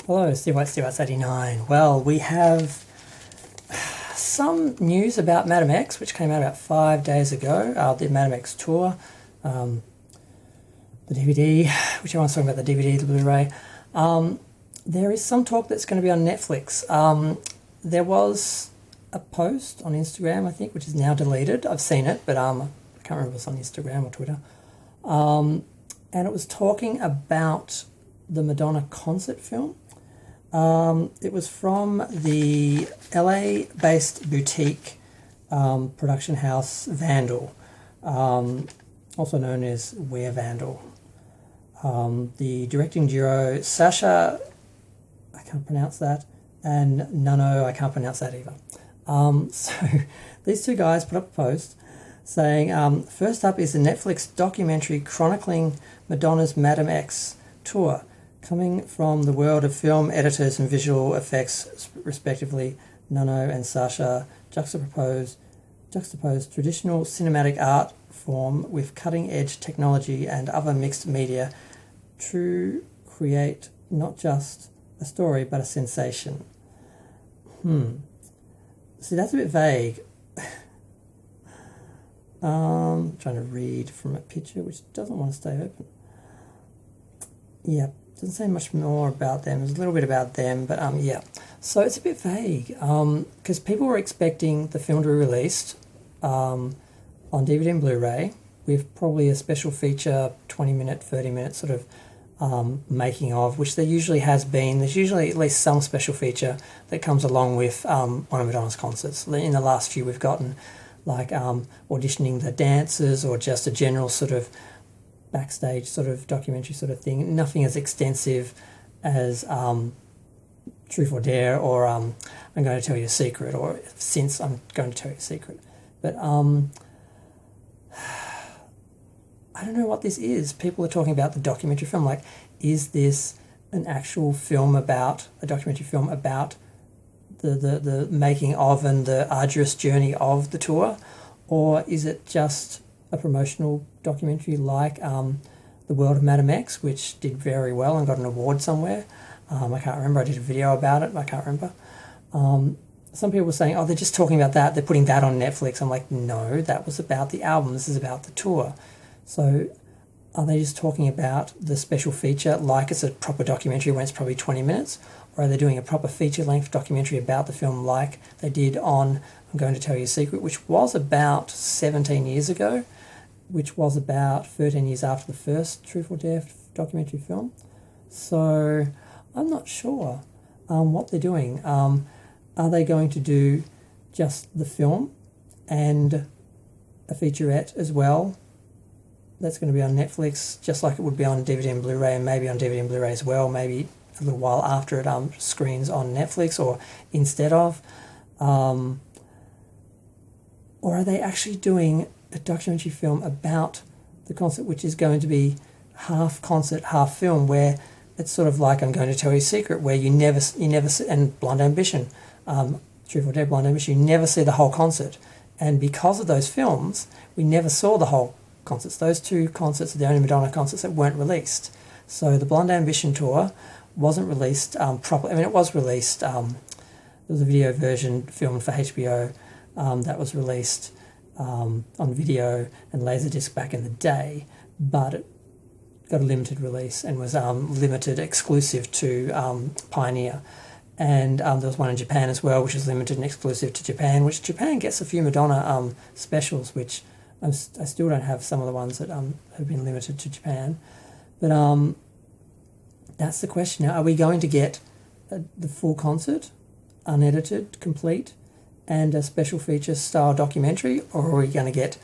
Hello, Steve White, Steve White's 89. Well, we have some news about Madame X, which came out about 5 days ago. The Madame X tour, the DVD, which everyone's talking about, the DVD, the Blu-ray. There is some talk that's going to be on Netflix. There was a post on Instagram, I think, which is now deleted. I've seen it, but I can't remember if it was on Instagram or Twitter. And it was talking about the Madonna concert film. It was from the LA-based boutique production house Vandal, also known as Where Vandal. The directing duo Sasha, I can't pronounce that, and Nuno, I can't pronounce that either. So these two guys put up a post saying, first up is the Netflix documentary chronicling Madonna's Madame X tour, coming from the world of film editors and visual effects, respectively. Nuno and Sasha juxtapose traditional cinematic art form with cutting-edge technology and other mixed media to create not just a story but a sensation. See, that's a bit vague. Trying to read from a picture which doesn't want to stay open. Yeah, doesn't say much more about them. There's a little bit about them, but yeah. So it's a bit vague because people were expecting the film to be released on DVD and Blu-ray with probably a special feature, 20-minute, 30-minute sort of making of, which there usually has been. There's usually at least some special feature that comes along with one of Madonna's concerts. In the last few, we've gotten like auditioning the dancers or just a general sort of backstage sort of documentary sort of thing. Nothing as extensive as Truth or Dare or I'm going to tell you a secret, or Since I'm going to tell you a secret. But I don't know what this is. People are talking about the documentary film. Like, is this an actual film about, a documentary film about the making of and the arduous journey of the tour? Or is it just a promotional documentary like The World of Madame X, which did very well and got an award somewhere? I can't remember. I did a video about it. I can't remember. Some people were saying, oh, they're just talking about that. They're putting that on Netflix. I'm like, no, that was about the album. This is about the tour. So are they just talking about the special feature like it's a proper documentary when it's probably 20 minutes? Or are they doing a proper feature-length documentary about the film like they did on I'm Going to Tell You a Secret, which was about 17 years ago, which was about 13 years after the first Truth or Dare documentary film. So I'm not sure what they're doing. Are they going to do just the film and a featurette as well? That's going to be on Netflix, just like it would be on DVD and Blu-ray, and maybe on DVD and Blu-ray as well, maybe a little while after it screens on Netflix or instead of. Or are they actually doing a documentary film about the concert, which is going to be half concert, half film, where it's sort of like I'm Going to Tell You a Secret, where you never see, and Blonde Ambition, Truth or Dare, Blonde Ambition, you never see the whole concert. And because of those films, we never saw the whole concerts. Those two concerts are the only Madonna concerts that weren't released. So the Blonde Ambition tour wasn't released properly. I mean, it was released. There was a video version filmed for HBO that was released on video and Laserdisc back in the day, but it got a limited release and was limited exclusive to Pioneer. And there was one in Japan as well, which is limited and exclusive to Japan, which Japan gets a few Madonna specials, which I still don't have some of the ones that have been limited to Japan. But that's the question now. Are we going to get the full concert, unedited, complete, and a special feature style documentary? Or are we going to get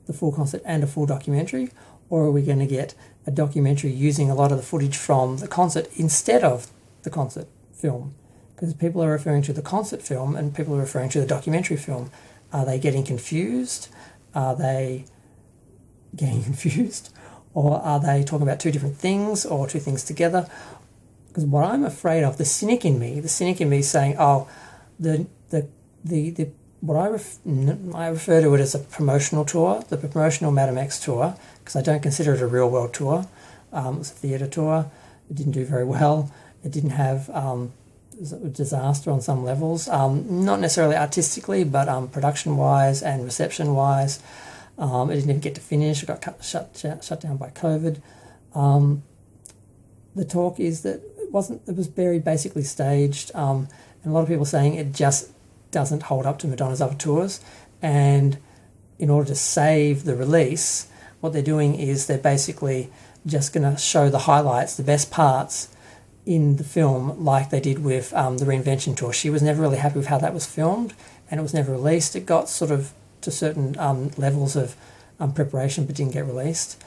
the full concert and a full documentary? Or are we going to get a documentary using a lot of the footage from the concert instead of the concert film? Because people are referring to the concert film and people are referring to the documentary film. Are they getting confused? Are they getting confused? Or are they talking about two different things or two things together? Because what I'm afraid of, the cynic in me is saying, oh, what I refer to it as a promotional tour, the promotional Madame X tour, because I don't consider it a real world tour. It was a theatre tour. It didn't do very well. It didn't have, it was a disaster on some levels, not necessarily artistically, but production-wise and reception-wise. It didn't even get to finish. It got shut down by COVID. The talk is that it was very basically staged, and a lot of people saying it just doesn't hold up to Madonna's other tours. And in order to save the release, what they're doing is they're basically just going to show the highlights, the best parts in the film, like they did with the Reinvention tour. She was never really happy with how that was filmed, and it was never released. It got sort of to certain levels of preparation, but didn't get released.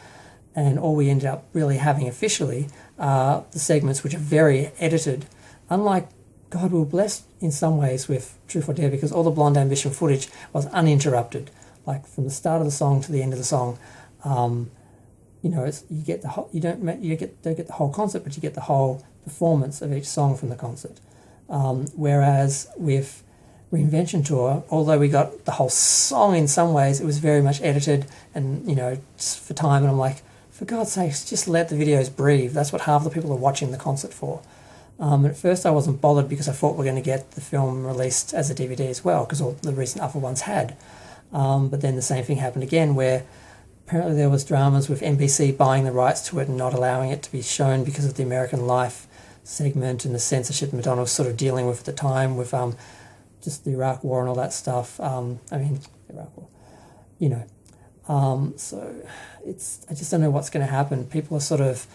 And all we ended up really having officially are the segments, which are very edited. Unlike God, we were blessed in some ways with Truth or Dare, because all the Blonde Ambition footage was uninterrupted, like from the start of the song to the end of the song. You get the whole, you don't get the whole concert, but you get the whole performance of each song from the concert. Whereas with Reinvention tour, although we got the whole song in some ways, it was very much edited and for time. And I'm like, for God's sakes, just let the videos breathe. That's what half the people are watching the concert for. And at first I wasn't bothered because I thought we're going to get the film released as a DVD as well, because all the recent other ones had. But then the same thing happened again, where apparently there was dramas with NBC buying the rights to it and not allowing it to be shown because of the American Life segment and the censorship Madonna was sort of dealing with at the time, with just the Iraq War and all that stuff. The Iraq War, so I just don't know what's going to happen. People are sort of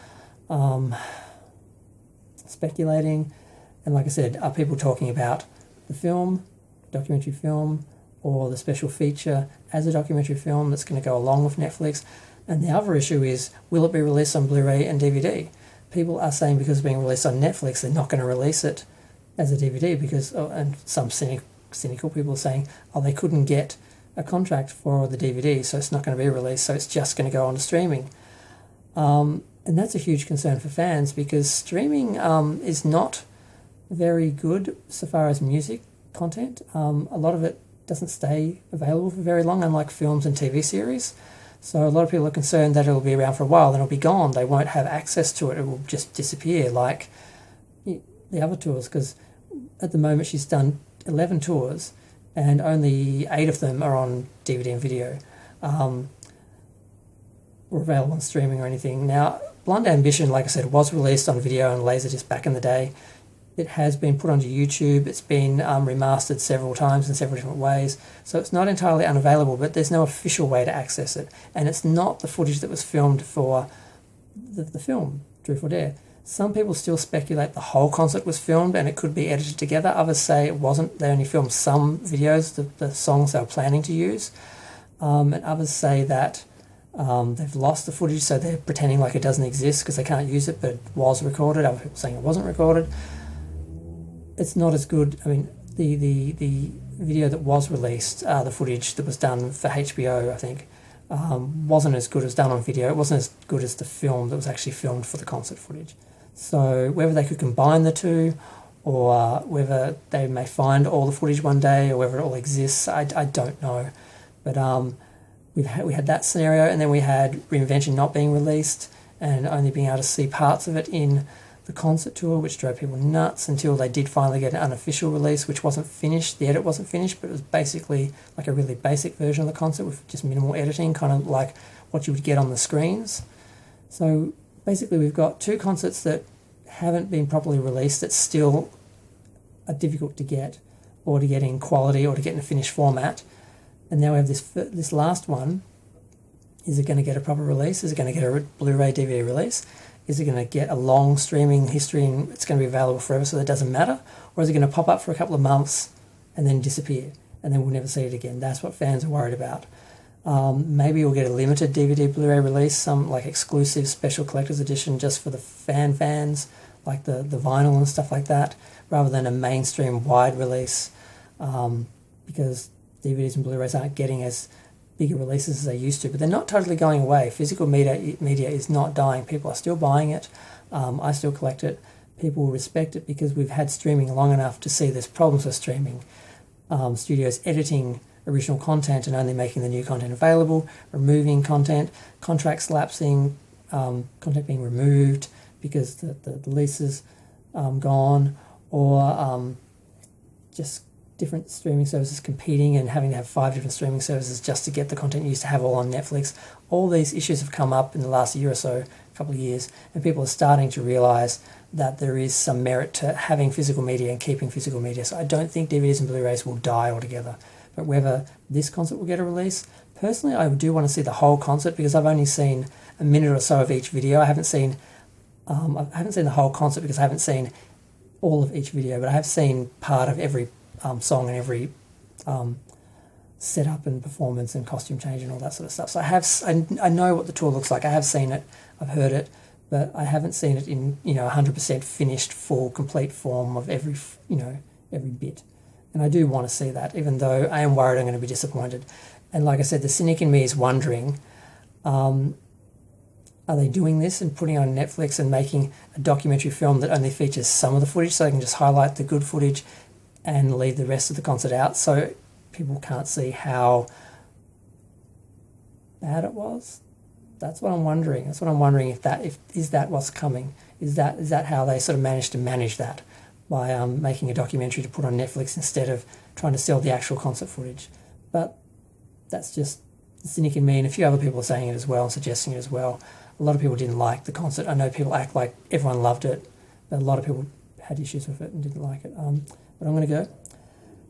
speculating, and like I said, are people talking about the film, documentary film, or the special feature as a documentary film that's going to go along with Netflix? And the other issue is, will it be released on Blu-ray and DVD? People are saying because it's being released on Netflix, they're not going to release it as a DVD because, and some cynical people are saying, they couldn't get a contract for the DVD, so it's not going to be released, so it's just going to go on to streaming. And that's a huge concern for fans, because streaming is not very good so far as music content. A lot of it doesn't stay available for very long, unlike films and TV series. So a lot of people are concerned that it'll be around for a while, then it'll be gone. They won't have access to it. It will just disappear like the other tours, because at the moment she's done 11 tours and only 8 of them are on DVD and video or available on streaming or anything. Now, Blonde Ambition, like I said, was released on video and Laserdisc back in the day. It has been put onto YouTube. It's been remastered several times in several different ways. So it's not entirely unavailable, but there's no official way to access it. And it's not the footage that was filmed for the film, Truth or Dare. Some people still speculate the whole concert was filmed and it could be edited together. Others say it wasn't. They only filmed some videos, the songs they were planning to use. And others say that they've lost the footage, so they're pretending like it doesn't exist because they can't use it, but it was recorded. Other people saying it wasn't recorded. It's not as good. I mean, the video that was released, the footage that was done for HBO, I think, wasn't as good as done on video. It wasn't as good as the film that was actually filmed for the concert footage. So whether they could combine the two, or whether they may find all the footage one day, or whether it all exists, I don't know. But we had that scenario, and then we had Reinvention not being released and only being able to see parts of it in the concert tour, which drove people nuts until they did finally get an unofficial release, which wasn't finished. The edit wasn't finished, but it was basically like a really basic version of the concert with just minimal editing, kind of like what you would get on the screens. So basically we've got 2 concerts that haven't been properly released that still are difficult to get, or to get in quality, or to get in a finished format. And now we have this last one. Is it going to get a proper release? Is it going to get a Blu-ray DVD release? Is it going to get a long streaming history and it's going to be available forever so that it doesn't matter? Or is it going to pop up for a couple of months and then disappear and then we'll never see it again? That's what fans are worried about. Maybe we'll get a limited DVD Blu-ray release, some like exclusive special collector's edition just for the fans, like the vinyl and stuff like that, rather than a mainstream wide release, because DVDs and Blu-rays aren't getting as bigger releases as they used to, but they're not totally going away. Physical media is not dying. People are still buying it. I still collect it. People will respect it because we've had streaming long enough to see there's problems with streaming. Studios editing original content and only making the new content available, removing content, contracts lapsing, content being removed because the leases gone, or just different streaming services competing and having to have 5 different streaming services just to get the content you used to have all on Netflix. All these issues have come up in the last year or so, a couple of years, and people are starting to realise that there is some merit to having physical media and keeping physical media. So I don't think DVDs and Blu-rays will die altogether. But whether this concert will get a release, personally I do want to see the whole concert, because I've only seen a minute or so of each video. I haven't seen the whole concert because I haven't seen all of each video, but I have seen part of every song and every setup and performance and costume change and all that sort of stuff. So I know what the tour looks like. I have seen it, I've heard it, but I haven't seen it in 100% finished, full, complete form of every bit. And I do want to see that, even though I am worried I'm going to be disappointed. And like I said, the cynic in me is wondering, are they doing this and putting it on Netflix and making a documentary film that only features some of the footage so they can just highlight the good footage and leave the rest of the concert out so people can't see how bad it was? That's what I'm wondering. That's what I'm wondering, is that what's coming? Is that how they sort of managed to manage that, by making a documentary to put on Netflix instead of trying to sell the actual concert footage? But that's just the cynic in me, and a few other people are saying it as well and suggesting it as well. A lot of people didn't like the concert. I know people act like everyone loved it, but a lot of people had issues with it and didn't like it. But I'm going to go.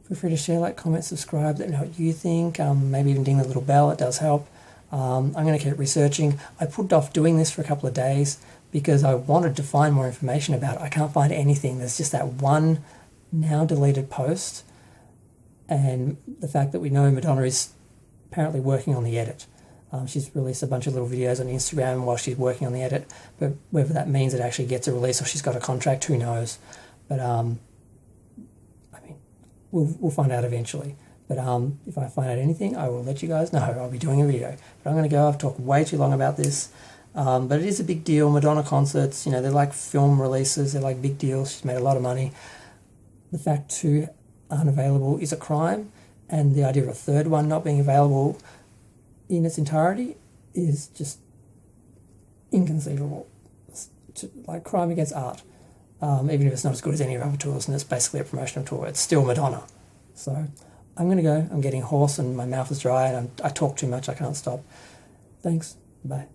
Feel free to share, like, comment, subscribe, let me know what you think. Maybe even ding the little bell, it does help. I'm going to keep researching. I put off doing this for a couple of days because I wanted to find more information about it. I can't find anything. There's just that one now deleted post, and the fact that we know Madonna is apparently working on the edit. She's released a bunch of little videos on Instagram while she's working on the edit, but whether that means it actually gets a release or she's got a contract, who knows. But I mean, we'll find out eventually. But if I find out anything, I will let you guys know. I'll be doing a video. But I'm going to go. I've talked way too long about this. But it is a big deal. Madonna concerts, they're like film releases. They're like big deals. She's made a lot of money. The fact 2 aren't available is a crime. And the idea of a third one not being available in its entirety is just inconceivable. It's like crime against art. Even if it's not as good as any of our other tours and it's basically a promotional tour, it's still Madonna. So I'm going to go. I'm getting hoarse and my mouth is dry and I talk too much. I can't stop. Thanks. Bye.